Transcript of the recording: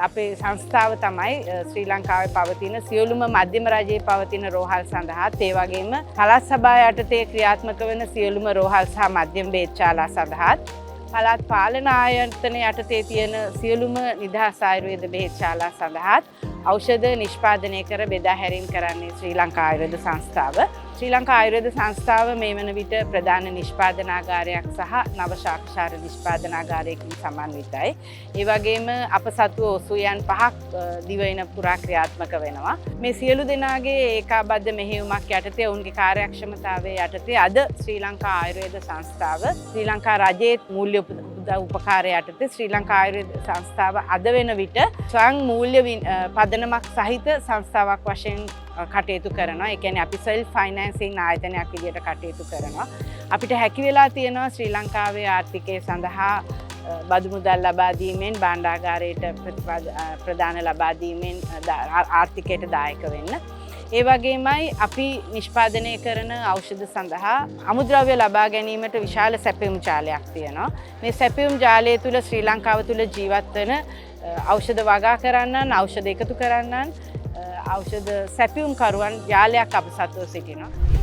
අපේ සංස්ථාව තමයි ශ්‍රී ලංකාවේ පවතින සියලුම මධ්‍යම රජයේ පවතින රෝහල් සඳහාත් ඒ වගේම පළාත් සභාව යටතේ ක්‍රියාත්මක වන සියලුම රෝහල් සහ මධ්‍යම බේත්ශාලා සඳහාත් පළාත් පාලන ආයතන යටතේ තියෙන සියලුම නිදහස් ආයුර්වේද බෙහෙත්ශාලා සඳහාත් ඖෂධ නිෂ්පාදනය කර බෙදා හැරීම් කරන්නේ ශ්‍රී ලංකා ආයුර්වේද සංස්ථාව. ශ්‍රී ලංකා ආයුර්වේද සංස්ථාව මේ වන විට ප්‍රධාන නිෂ්පාදනාගාරයක් සහ නව ශාකචාර නිෂ්පාදනාගාරයකින් සමන්විතයි. ඒ වගේම අප සතුව ඔසුයන් 5ක් දිවයින පුරා ක්‍රියාත්මක වෙනවා. මේ සියලු දෙනාගේ ඒකාබද්ධ මෙහෙයුමක් යටතේ ඔවුන්ගේ කාර්යක්ෂමතාවය යටතේ අද ශ්‍රී ලංකා ආයුර්වේද සංස්ථාව ශ්‍රී ලංකා රජයේ මූල්‍ය උපකාරය යටතේ ශ්‍රී ලංකා ආයුර්වේද සංස්ථාව අද වෙන විට ස්වයං මූල්‍ය පදනමක් සහිත සංස්ථාවක් වශයෙන් කටයුතු කරනවා. ඒ කියන්නේ අපි සෙල්ෆ් ෆයිනෑන්සින් ආයතනයක් විදිහට කටයුතු කරනවා. අපිට හැකි වෙලා තියෙනවා ශ්‍රී ලංකාවේ ආර්ථිකය සඳහා බදු මුදල් ලබා දීමෙන් භාණ්ඩාගාරයට ප්‍රදාන ලබා දීමෙන් ආර්ථිකයට දායක වෙන්න. ඒ වගේමයි අපි නිෂ්පාදනය කරන ඖෂධ සඳහා අමුද්‍රව්‍ය ලබා ගැනීමට විශාල සැපයුම් ජාලයක් තියෙනවා. මේ සැපයුම් ජාලය තුළ ශ්‍රී ලංකාව තුළ ජීවත් වෙන ඖෂධ වගා කරන්නන්, ඖෂධ එකතු කරන්නන්, ඖෂධ සැපයුම් කරුවන් ජාලයක් අප සතුව සිටිනවා.